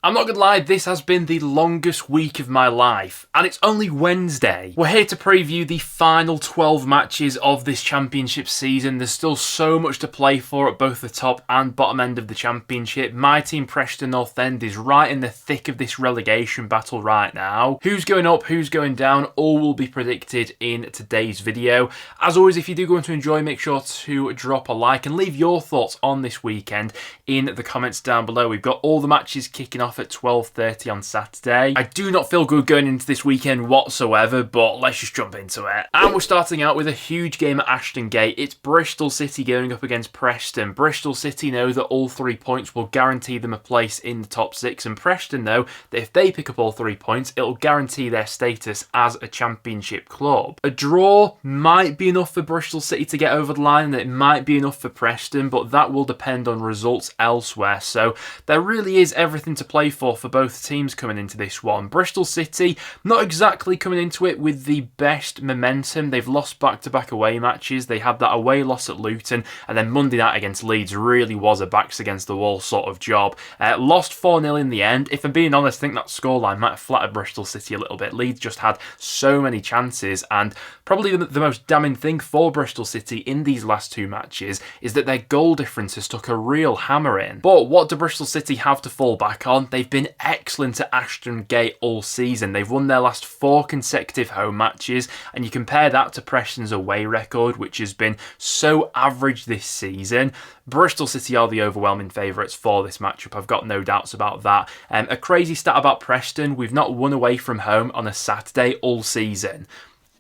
I'm not gonna lie, this has been the longest week of my life, and it's only Wednesday. We're here to preview the final 12 matches of this championship season. There's still so much to play for at both the top and bottom end of the championship. My team, Preston North End, is right in the thick of this relegation battle right now. Who's going up, who's going down, all will be predicted in today's video. As always, if you do go on to enjoy, make sure to drop a like and leave your thoughts on this weekend in the comments down below. We've got all the matches kicking off at 12:30 on Saturday. I do not feel good going into this weekend whatsoever, but let's just jump into it. And we're starting out with a huge game at Ashton Gate. It's Bristol City going up against Preston. Bristol City know that all 3 points will guarantee them a place in the top 6, and Preston know that if they pick up all 3 points, it'll guarantee their status as a championship club. A draw might be enough for Bristol City to get over the line, and it might be enough for Preston, but that will depend on results elsewhere. So there really is everything to play for both teams coming into this one. Bristol City not exactly coming into it with the best momentum. They've lost back-to-back away matches. They had that away loss at Luton, and then Monday night against Leeds really was a backs against the wall sort of job. Lost 4-0 in the end. If I'm being honest, I think that scoreline might have flattered Bristol City a little bit. Leeds just had so many chances, and probably the most damning thing for Bristol City in these last 2 matches is that their goal difference has took a real hammering. But what do Bristol City have to fall back on? They've been excellent at Ashton Gate all season. They've won their last 4 consecutive home matches, and you compare that to Preston's away record, which has been so average this season. Bristol City are the overwhelming favourites for this matchup. I've got no doubts about that. A crazy stat about Preston: we've not won away from home on a Saturday all season.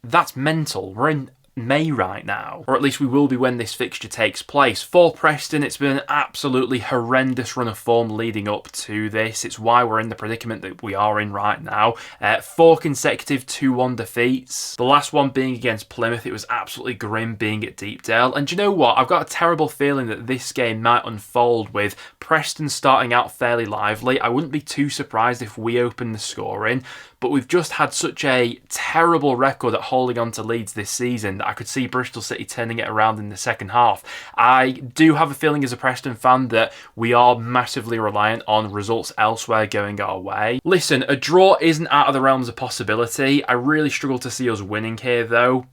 That's mental. We're in May right now, or at least we will be when this fixture takes place. For Preston, it's been an absolutely horrendous run of form leading up to this. It's why we're in the predicament that we are in right now. 4 consecutive 2-1 defeats. The last one being against Plymouth. It was absolutely grim being at Deepdale. And do you know what? I've got a terrible feeling that this game might unfold with Preston starting out fairly lively. I wouldn't be too surprised if we open the scoring, but we've just had such a terrible record at holding on to leads this season that I could see Bristol City turning it around in the second half. I do have a feeling as a Preston fan that we are massively reliant on results elsewhere going our way. Listen, a draw isn't out of the realms of possibility. I really struggle to see us winning here though.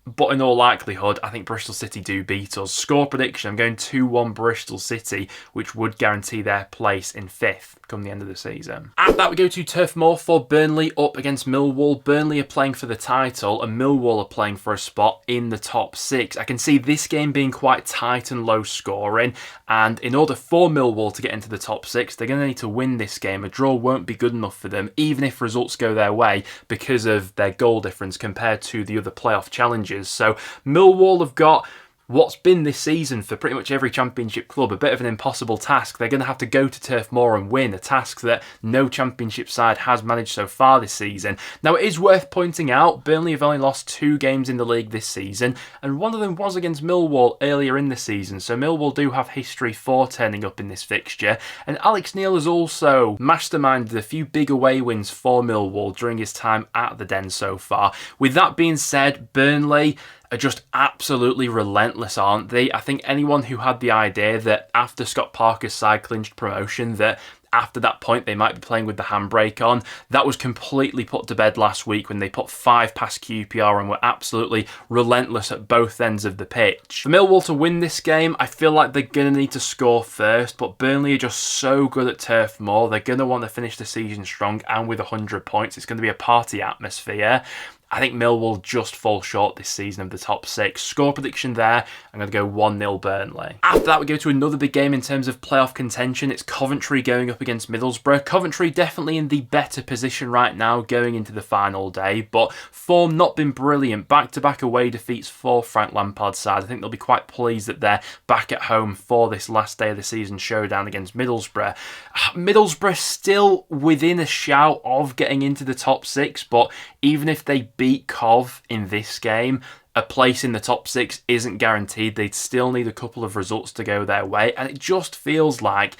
But in all likelihood, I think Bristol City do beat us. Score prediction, I'm going 2-1 Bristol City, which would guarantee their place in 5th come the end of the season. After that, we go to Turf Moor for Burnley up against Millwall. Burnley are playing for the title, and Millwall are playing for a spot in the top 6. I can see this game being quite tight and low scoring, and in order for Millwall to get into the top 6, they're going to need to win this game. A draw won't be good enough for them, even if results go their way, because of their goal difference compared to the other playoff challenges. So Millwall have got what's been this season for pretty much every championship club, a bit of an impossible task. They're going to have to go to Turf Moor and win, a task that no championship side has managed so far this season. Now, it is worth pointing out, Burnley have only lost 2 games in the league this season, and one of them was against Millwall earlier in the season, so Millwall do have history for turning up in this fixture. And Alex Neil has also masterminded a few big away wins for Millwall during his time at the Den so far. With that being said, Burnley are just absolutely relentless, aren't they? I think anyone who had the idea that after Scott Parker's side clinched promotion, that after that point they might be playing with the handbrake on, that was completely put to bed last week when they put 5 past QPR and were absolutely relentless at both ends of the pitch. For Millwall to win this game, I feel like they're going to need to score first, but Burnley are just so good at Turf Moor. They're going to want to finish the season strong and with 100 points. It's going to be a party atmosphere. I think Millwall just fall short this season of the top 6. Score prediction there, I'm going to go 1-0 Burnley. After that, we go to another big game in terms of playoff contention. It's Coventry going up against Middlesbrough. Coventry definitely in the better position right now going into the final day, but form not been brilliant. Back-to-back away defeats for Frank Lampard's side. I think they'll be quite pleased that they're back at home for this last day of the season showdown against Middlesbrough. Middlesbrough still within a shout of getting into the top 6, but even if they beat Cov in this game, a place in the top 6 isn't guaranteed. They'd still need a couple of results to go their way, and it just feels like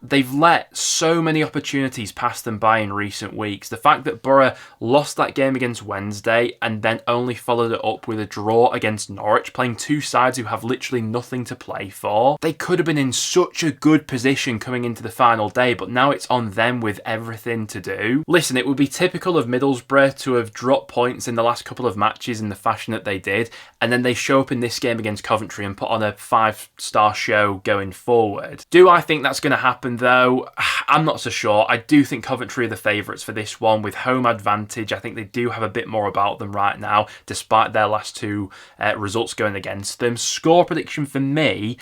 they've let so many opportunities pass them by in recent weeks. The fact that Borough lost that game against Wednesday and then only followed it up with a draw against Norwich, playing two sides who have literally nothing to play for. They could have been in such a good position coming into the final day, but now it's on them with everything to do. Listen, it would be typical of Middlesbrough to have dropped points in the last couple of matches in the fashion that they did, and then they show up in this game against Coventry and put on a 5-star show going forward. Do I think that's going to happen though? I'm not so sure. I do think Coventry are the favourites for this one with home advantage. I think they do have a bit more about them right now, despite their last two results going against them. Score prediction for me,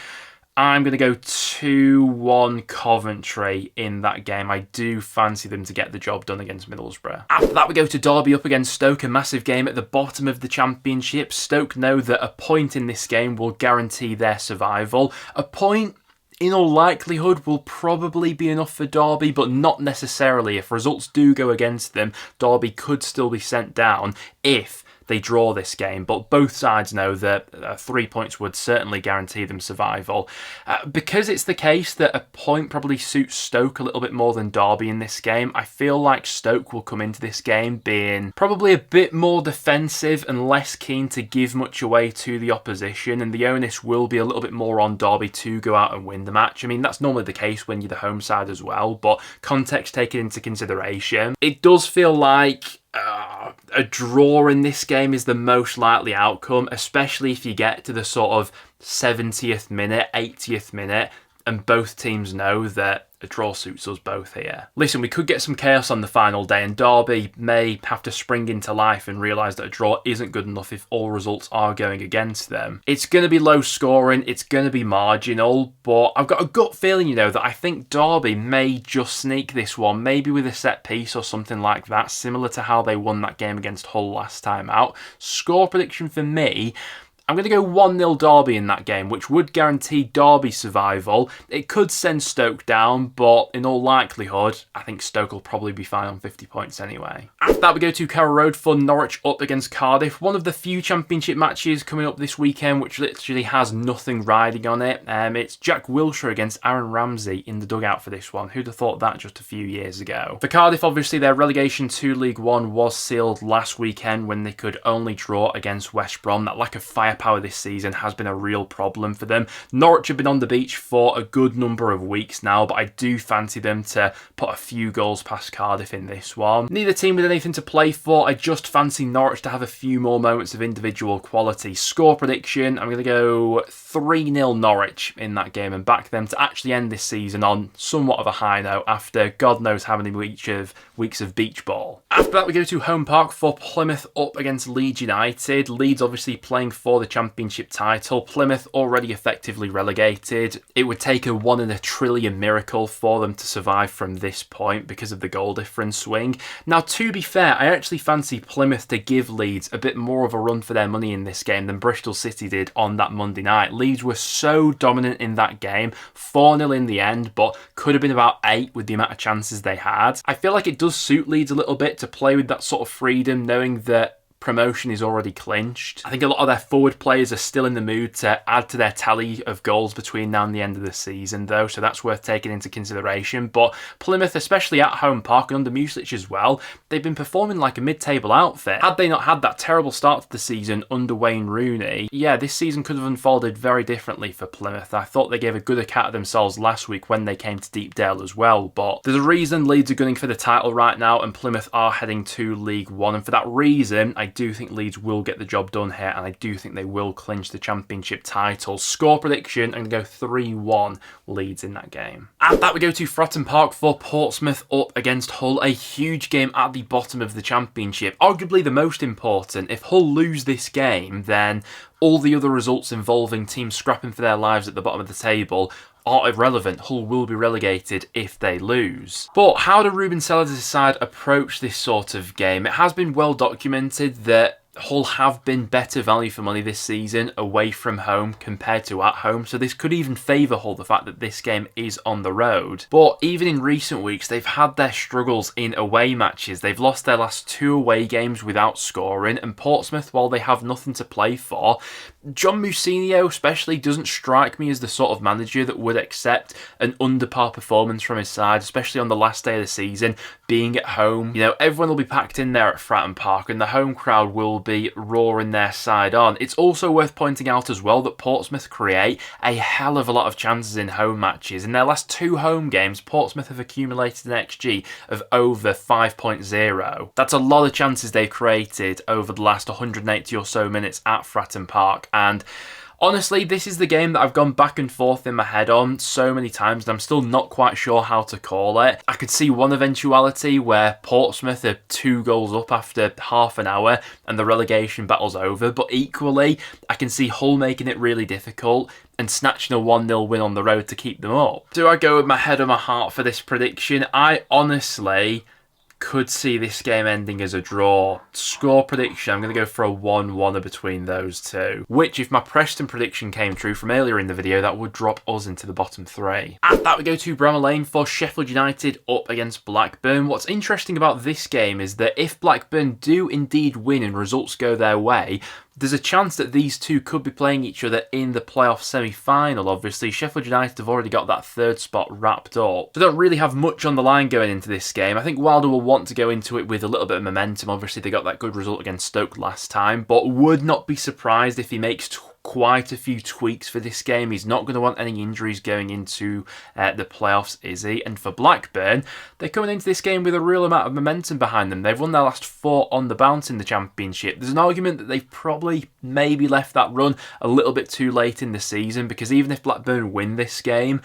I'm going to go 2-1 Coventry in that game. I do fancy them to get the job done against Middlesbrough. After that, we go to Derby up against Stoke, a massive game at the bottom of the Championship. Stoke know that a point in this game will guarantee their survival. A point, in all likelihood, will probably be enough for Derby, but not necessarily. If results do go against them, Derby could still be sent down if they draw this game, but both sides know that 3 points would certainly guarantee them survival. Because it's the case that a point probably suits Stoke a little bit more than Derby in this game, I feel like Stoke will come into this game being probably a bit more defensive and less keen to give much away to the opposition, and the onus will be a little bit more on Derby to go out and win the match. I mean, that's normally the case when you're the home side as well, but context taken into consideration, it does feel like a draw in this game is the most likely outcome, especially if you get to the sort of 70th minute, 80th minute, and both teams know that a draw suits us both here. Listen, we could get some chaos on the final day, and Derby may have to spring into life and realise that a draw isn't good enough if all results are going against them. It's going to be low scoring, it's going to be marginal, but I've got a gut feeling, that I think Derby may just sneak this one, maybe with a set piece or something like that, similar to how they won that game against Hull last time out. Score prediction for me, I'm going to go 1-0 Derby in that game, which would guarantee Derby survival. It could send Stoke down, but in all likelihood, I think Stoke will probably be fine on 50 points anyway. After that, we go to Carrow Road for Norwich up against Cardiff. One of the few Championship matches coming up this weekend, which literally has nothing riding on it. It's Jack Wilshere against Aaron Ramsey in the dugout for this one. Who'd have thought that just a few years ago? For Cardiff, obviously, their relegation to League One was sealed last weekend when they could only draw against West Brom. That lack of firepower this season has been a real problem for them. Norwich have been on the beach for a good number of weeks now, but I do fancy them to put a few goals past Cardiff in this one. Neither team with anything to play for. I just fancy Norwich to have a few more moments of individual quality. Score prediction, I'm going to go 3-0 Norwich in that game and back them to actually end this season on somewhat of a high note after God knows how many weeks of beach ball. After that, we go to Home Park for Plymouth up against Leeds United. Leeds obviously playing for the Championship title. Plymouth already effectively relegated. It would take a 1 in a trillion miracle for them to survive from this point because of the goal difference swing. Now, to be fair, I actually fancy Plymouth to give Leeds a bit more of a run for their money in this game than Bristol City did on that Monday night. Leeds were so dominant in that game, 4-0 in the end, but could have been about 8 with the amount of chances they had. I feel like it does suit Leeds a little bit to play with that sort of freedom, knowing that promotion is already clinched. I think a lot of their forward players are still in the mood to add to their tally of goals between now and the end of the season though, so that's worth taking into consideration. But Plymouth, especially at Home Park and under Muclich as well, they've been performing like a mid-table outfit. Had they not had that terrible start to the season under Wayne Rooney, yeah, this season could have unfolded very differently for Plymouth. I thought they gave a good account of themselves last week when they came to Deepdale as well, but there's a reason Leeds are gunning for the title right now and Plymouth are heading to League One, and for that reason, I do think Leeds will get the job done here, and I do think they will clinch the Championship title. Score prediction, I'm going to go 3-1 Leeds in that game. At that, we go to Fratton Park for Portsmouth up against Hull. A huge game at the bottom of the Championship. Arguably the most important. If Hull lose this game, then all the other results involving teams scrapping for their lives at the bottom of the table are irrelevant. Hull will be relegated if they lose. But how do Ruben Sellers' side approach this sort of game? It has been well documented that Hull have been better value for money this season away from home compared to at home, so this could even favour Hull, the fact that this game is on the road. But even in recent weeks, they've had their struggles in away matches. They've lost their last 2 away games without scoring, and Portsmouth, while they have nothing to play for, John Mousinho especially doesn't strike me as the sort of manager that would accept an under-par performance from his side, especially on the last day of the season, being at home. You know, everyone will be packed in there at Fratton Park, and the home crowd will be roaring their side on. It's also worth pointing out as well that Portsmouth create a hell of a lot of chances in home matches. In their last 2 home games, Portsmouth have accumulated an XG of over 5.0. That's a lot of chances they've created over the last 180 or so minutes at Fratton Park. And honestly, this is the game that I've gone back and forth in my head on so many times, and I'm still not quite sure how to call it. I could see one eventuality where Portsmouth are 2 goals up after half an hour and the relegation battle's over, but equally, I can see Hull making it really difficult and snatching a 1-0 win on the road to keep them up. Do I go with my head or my heart for this prediction? I honestly could see this game ending as a draw. Score prediction, I'm going to go for a 1-1 between those two, which, if my Preston prediction came true from earlier in the video, that would drop us into the bottom 3. After that, we go to Brom Lane for Sheffield United up against Blackburn. What's interesting about this game is that if Blackburn do indeed win and results go their way, there's a chance that these two could be playing each other in the playoff semi-final. Obviously, Sheffield United have already got that 3rd spot wrapped up. They don't really have much on the line going into this game. I think Wilder will want to go into it with a little bit of momentum. Obviously, they got that good result against Stoke last time, but would not be surprised if he makes quite a few tweaks for this game. He's not going to want any injuries going into the playoffs, is he? And for Blackburn, they're coming into this game with a real amount of momentum behind them. They've won their last 4 on the bounce in the Championship. There's an argument that they've probably maybe left that run a little bit too late in the season, because even if Blackburn win this game,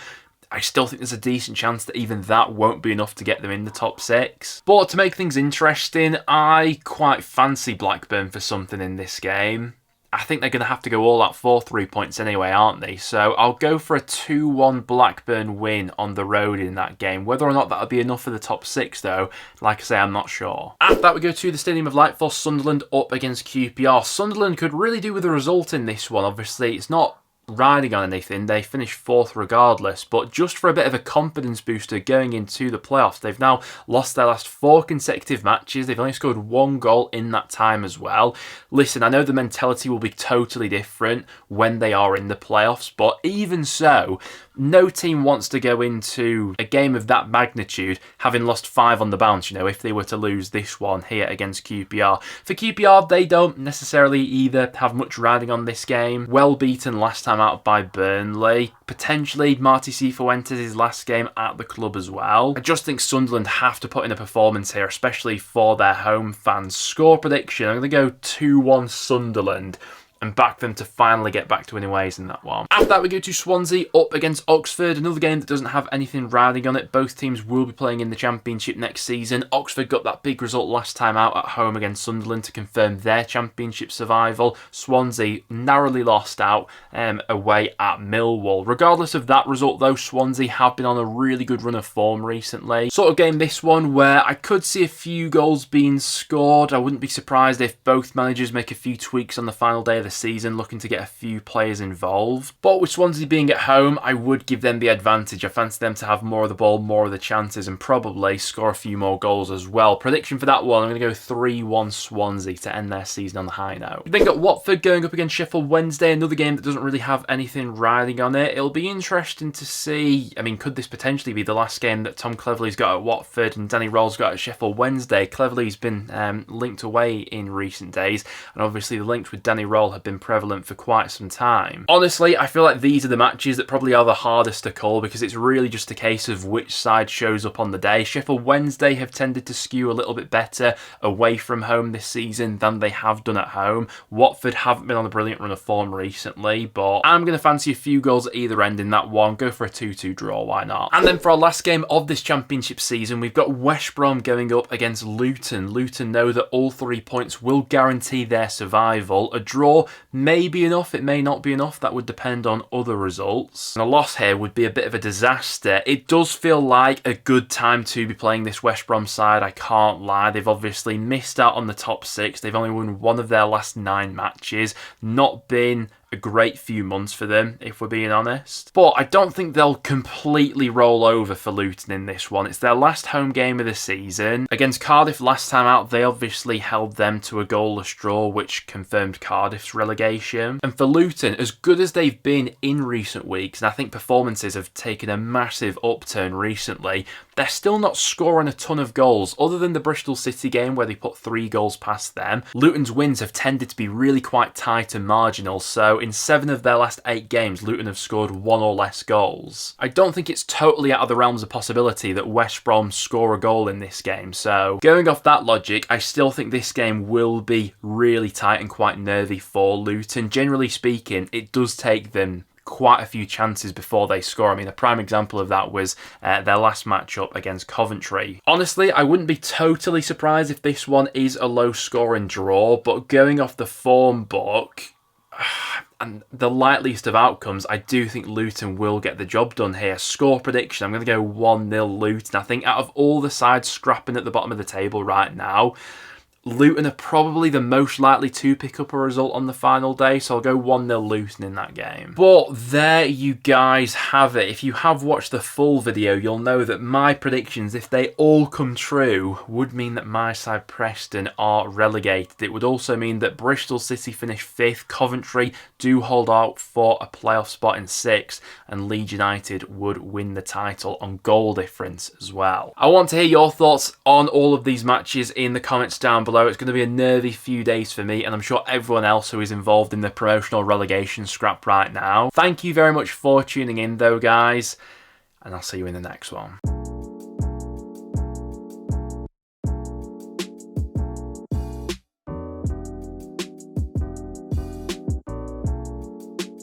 I still think there's a decent chance that even that won't be enough to get them in the top 6. But to make things interesting, I quite fancy Blackburn for something in this game. I think they're going to have to go all out for 3 points anyway, aren't they? So I'll go for a 2-1 Blackburn win on the road in that game. Whether or not that'll be enough for the top 6, though, like I say, I'm not sure. After that, we go to the Stadium of Light for Sunderland up against QPR. Sunderland could really do with a result in this one. Obviously, it's not riding on anything. They finished 4th regardless, but just for a bit of a confidence booster going into the playoffs, they've now lost their last 4 consecutive matches. They've only scored 1 goal in that time as well. Listen, I know the mentality will be totally different when they are in the playoffs, but even so, no team wants to go into a game of that magnitude having lost 5 on the bounce, you know, if they were to lose this one here against QPR. For QPR, they don't necessarily either have much riding on this game. Well beaten last time out by Burnley. Potentially Marty Cifuentes' last game at the club as well. I just think Sunderland have to put in a performance here, especially for their home fans. Score prediction, I'm going to go 2-1 Sunderland, and back them to finally get back to winning ways in that one. After that, we go to Swansea up against Oxford, another game that doesn't have anything riding on it. Both teams will be playing in the Championship next season. Oxford got that big result last time out at home against Sunderland to confirm their Championship survival. Swansea narrowly lost out away at Millwall. Regardless of that result, though, Swansea have been on a really good run of form recently. Sort of game this one where I could see a few goals being scored. I wouldn't be surprised if both managers make a few tweaks on the final day of the season, looking to get a few players involved. But with Swansea being at home, I would give them the advantage. I fancy them to have more of the ball, more of the chances, and probably score a few more goals as well. Prediction for that one, I'm going to go 3-1 Swansea to end their season on the high note. We've then got Watford going up against Sheffield Wednesday, another game that doesn't really have anything riding on it. It'll be interesting to see, I mean, could this potentially be the last game that Tom Cleverley's got at Watford and Danny Rowell's got at Sheffield Wednesday? Cleverley's been linked away in recent days, and obviously the links with Danny Rowell have been prevalent for quite some time. Honestly, I feel like these are the matches that probably are the hardest to call, because it's really just a case of which side shows up on the day. Sheffield Wednesday have tended to skew a little bit better away from home this season than they have done at home. Watford haven't been on a brilliant run of form recently, but I'm going to fancy a few goals at either end in that one. Go for a 2-2 draw, why not? And then for our last game of this Championship season, we've got West Brom going up against Luton. Luton know that all 3 points will guarantee their survival. A draw draw may be enough, it may not be enough. That would depend on other results. And a loss here would be a bit of a disaster. It does feel like a good time to be playing this West Brom side, I can't lie. They've obviously missed out on the top 6. They've only won one of their last 9 matches. Not been a great few months for them, if we're being honest. But I don't think they'll completely roll over for Luton in this one. It's their last home game of the season. Against Cardiff last time out, they obviously held them to a goalless draw, which confirmed Cardiff's relegation. And for Luton, as good as they've been in recent weeks, and I think performances have taken a massive upturn recently, they're still not scoring a ton of goals. Other than the Bristol City game where they put 3 goals past them, Luton's wins have tended to be really quite tight and marginal. So in 7 of their last 8 games, Luton have scored 1 or less goals. I don't think it's totally out of the realms of possibility that West Brom score a goal in this game. So going off that logic, I still think this game will be really tight and quite nervy for Luton. Generally speaking, it does take them quite a few chances before they score. I mean, a prime example of that was their last matchup against Coventry. Honestly, I wouldn't be totally surprised if this one is a low-scoring draw, but going off the form book and the likeliest of outcomes, I do think Luton will get the job done here. Score prediction, I'm going to go 1-0 Luton. I think out of all the sides scrapping at the bottom of the table right now, Luton are probably the most likely to pick up a result on the final day, so I'll go 1-0 Luton in that game. But there you guys have it. If you have watched the full video, you'll know that my predictions, if they all come true, would mean that my side Preston are relegated. It would also mean that Bristol City finish 5th, Coventry do hold out for a playoff spot in 6th, and Leeds United would win the title on goal difference as well. I want to hear your thoughts on all of these matches in the comments down below. It's going to be a nervy few days for me, and I'm sure everyone else who is involved in the promotional relegation scrap right now. Thank you very much for tuning in though, guys, and I'll see you in the next one.